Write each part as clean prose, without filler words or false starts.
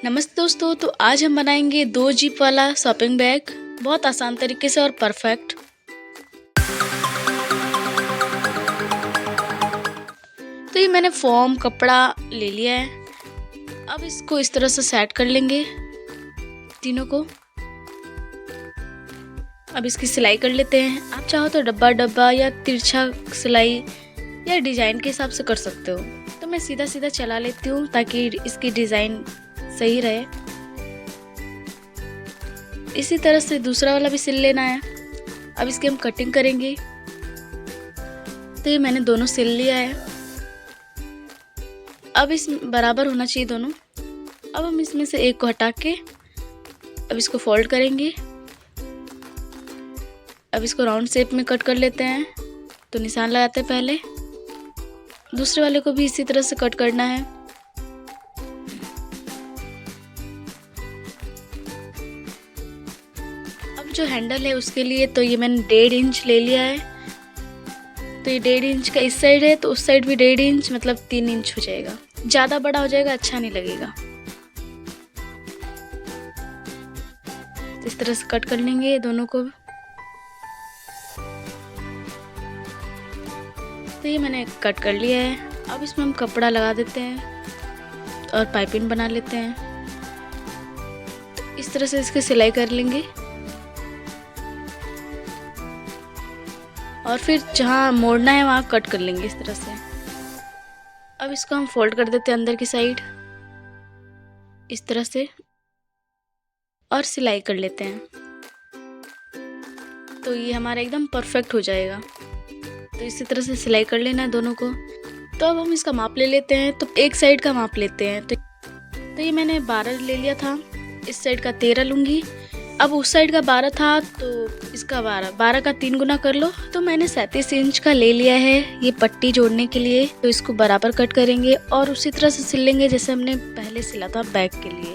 नमस्ते दोस्तों। तो आज हम बनाएंगे 2 जिप वाला शॉपिंग बैग, बहुत आसान तरीके से और परफेक्ट। तो ये मैंने फोम कपड़ा ले लिया है। अब इसको इस तरह से सेट कर लेंगे तीनों को। अब इसकी सिलाई कर लेते हैं। आप चाहो तो डब्बा डब्बा या तिरछा सिलाई या डिजाइन के हिसाब से कर सकते हो। तो मैं सीधा सीधा चला लेती हूँ ताकि इसकी डिजाइन सही रहे। इसी तरह से दूसरा वाला भी सिल लेना है। अब इसकी हम कटिंग करेंगे। तो ये मैंने दोनों सिल लिया है। अब इस बराबर होना चाहिए दोनों। अब हम इसमें से एक को हटा के अब इसको फोल्ड करेंगे। अब इसको राउंड शेप में कट कर लेते हैं। तो निशान लगाते हैं पहले। दूसरे वाले को भी इसी तरह से कट करना है। अब जो हैंडल है उसके लिए तो ये मैंने 1.5 इंच ले लिया है। तो ये 1.5 इंच का इस साइड है तो उस साइड भी 1.5 इंच, मतलब 3 इंच हो जाएगा। ज़्यादा बड़ा हो जाएगा, अच्छा नहीं लगेगा। इस तरह से कट कर लेंगे दोनों को। तो ये मैंने कट कर लिया है। अब इसमें हम कपड़ा लगा देते हैं और पाइपिंग बना लेते हैं। इस तरह से इसकी सिलाई कर लेंगे और फिर जहाँ मोड़ना है वहाँ कट कर लेंगे इस तरह से। अब इसको हम फोल्ड कर देते हैं अंदर की साइड इस तरह से और सिलाई कर लेते हैं। तो ये हमारा एकदम परफेक्ट हो जाएगा। तो इसी तरह से सिलाई कर लेना है दोनों को। तो अब हम इसका माप ले लेते हैं। तो एक साइड का माप लेते हैं। तो ये मैंने 12 ले लिया था। इस साइड का 13 लूँगी। अब उस साइड का 12 था तो इसका 12 का 3 गुना कर लो। तो मैंने 37 इंच का ले लिया है ये पट्टी जोड़ने के लिए। तो इसको बराबर कट करेंगे और उसी तरह से सिल लेंगे जैसे हमने पहले सिला था बैग के लिए।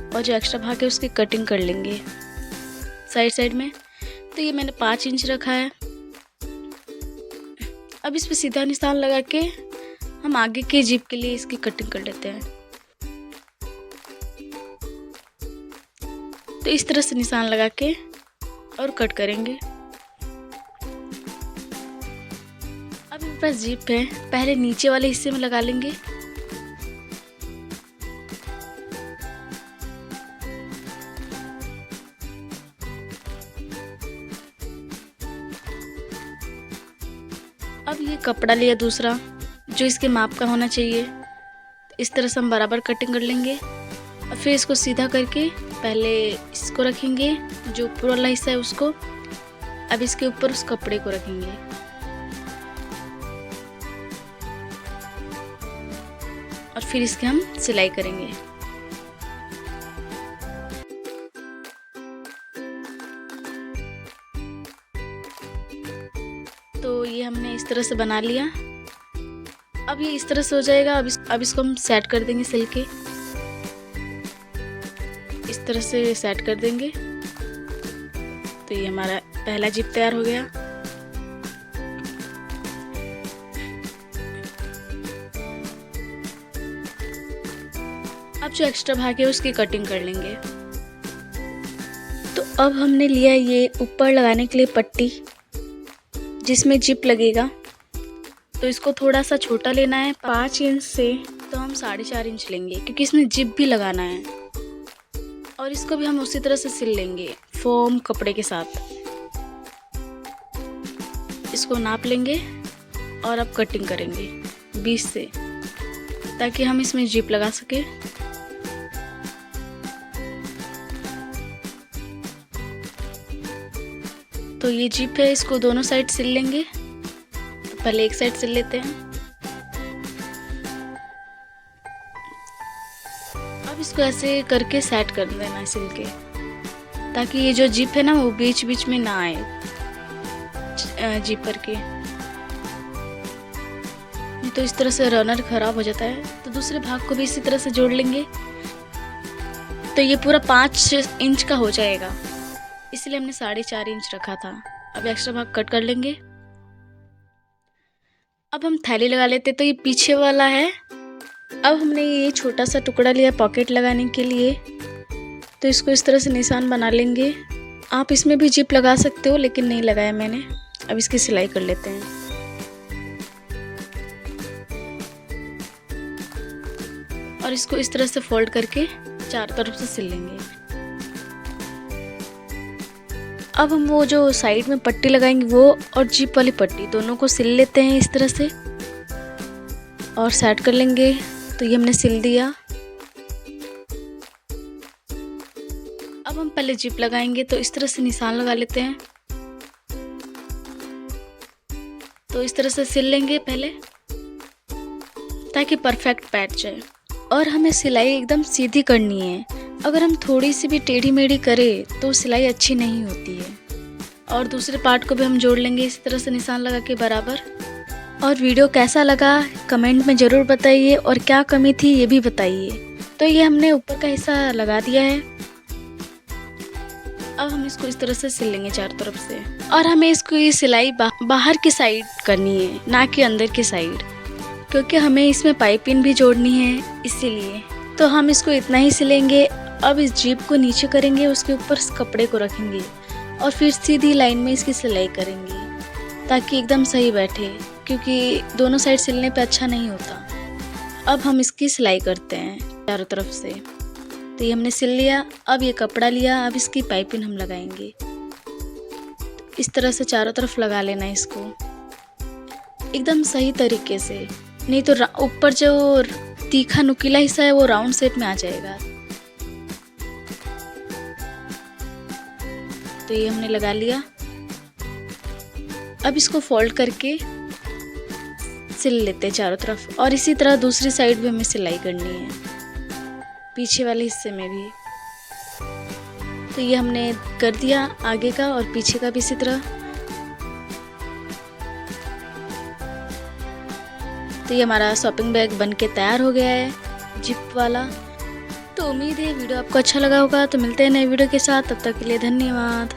और जो एक्स्ट्रा भाग है उसकी कटिंग कर लेंगे साइड साइड में। तो ये मैंने 5 इंच रखा है। अब इस पे सीधा निशान लगा के हम आगे के जिप के लिए इसकी कटिंग कर लेते हैं। तो इस तरह से निशान लगा के और कट करेंगे। अब मेरे पास जिप है, पहले नीचे वाले हिस्से में लगा लेंगे। अब ये कपड़ा लिया दूसरा जो इसके माप का होना चाहिए। इस तरह से हम बराबर कटिंग कर लेंगे और फिर इसको सीधा करके पहले इसको रखेंगे जो ऊपर वाला हिस्सा है उसको। अब इसके ऊपर उस कपड़े को रखेंगे और फिर इसके हम सिलाई करेंगे। तो ये हमने इस तरह से बना लिया। अब ये इस तरह से हो जाएगा। अब इसको हम सेट कर देंगे सिल के। इस तरह से सेट कर देंगे। तो ये हमारा पहला जिप तैयार हो गया। अब जो एक्स्ट्रा भाग है उसकी कटिंग कर लेंगे। तो अब हमने लिया ये ऊपर लगाने के लिए पट्टी जिसमें जिप लगेगा। तो इसको थोड़ा सा छोटा लेना है 5 इंच से। तो हम 4.5 इंच लेंगे क्योंकि इसमें जिप भी लगाना है। और इसको भी हम उसी तरह से सिल लेंगे फोम कपड़े के साथ। इसको नाप लेंगे और अब कटिंग करेंगे 20 से ताकि हम इसमें जिप लगा सके। तो ये जिप है, इसको दोनों साइड सिल लेंगे। तो पहले एक साइड सिल लेते हैं। अब इसको ऐसे करके सेट कर देना है सिल के ताकि ये जो जिप है ना वो बीच बीच में ना आए जिपर के। नहीं तो इस तरह से रनर खराब हो जाता है। तो दूसरे भाग को भी इसी तरह से जोड़ लेंगे। तो ये पूरा 5 इंच का हो जाएगा, इसलिए हमने 4.5 इंच रखा था। अब एक्स्ट्रा भाग कट कर लेंगे। अब हम थैली लगा लेते। तो ये पीछे वाला है अब हमने ये छोटा सा टुकड़ा लिया पॉकेट लगाने के लिए, तो इसको इस तरह से निशान बना लेंगे। आप इसमें भी जिप लगा सकते हो, लेकिन नहीं लगाया मैंने। अब इसकी सिलाई कर लेते हैं। और इसको इस तरह से फोल्ड करके चारों तरफ से सिल लेंगे। अब हम वो जो साइड में पट्टी लगाएंगे वो और जिप वाली पट्टी दोनों को सिल लेते हैं इस तरह से और सेट कर लेंगे। तो ये हमने सिल दिया। अब हम पहले जिप लगाएंगे, तो इस तरह से निशान लगा लेते हैं। तो इस तरह से सिल लेंगे पहले, ताकि परफेक्ट बैठ जाए। और हमें सिलाई एकदम सीधी करनी है। अगर हम थोड़ी सी भी टेढ़ी मेढ़ी करें तो सिलाई अच्छी नहीं होती है। और दूसरे पार्ट को भी हम जोड़ लेंगे इस तरह से निशान लगा के बराबर। और वीडियो कैसा लगा कमेंट में ज़रूर बताइए, और क्या कमी थी ये भी बताइए। तो ये हमने ऊपर का हिस्सा लगा दिया है। अब हम इसको इस तरह से सिल लेंगे चारों तरफ से। और हमें इसको ये सिलाई बाहर की साइड करनी है, ना कि अंदर की साइड, क्योंकि हमें इसमें पाइपिंग भी जोड़नी है इसीलिए। तो हम इसको इतना ही सिलेंगे। अब इस जिप को नीचे करेंगे, उसके ऊपर इस कपड़े को रखेंगे और फिर सीधी लाइन में इसकी सिलाई करेंगे ताकि एकदम सही बैठे, क्योंकि दोनों साइड सिलने पे अच्छा नहीं होता। अब हम इसकी सिलाई करते हैं चारों तरफ से। तो ये हमने सिल लिया। अब ये कपड़ा लिया, अब इसकी पाइपिंग हम लगाएंगे। इस तरह से चारों तरफ लगा लेना इसको एकदम सही तरीके से, नहीं तो ऊपर जो तीखा नुकीला हिस्सा है वो राउंड शेप में आ जाएगा। तो ये हमने लगा लिया। अब इसको फोल्ड करके सिल लेते हैं चारों तरफ। और इसी तरह दूसरी साइड भी हमें सिलाई करनी है, पीछे वाले हिस्से में भी। तो ये हमने कर दिया आगे का और पीछे का भी इसी तरह। तो ये हमारा शॉपिंग बैग बनके तैयार हो गया है, जिप वाला। तो उम्मीद है वीडियो आपको अच्छा लगा होगा। तो मिलते हैं नए वीडियो के साथ, तब तक के लिए धन्यवाद।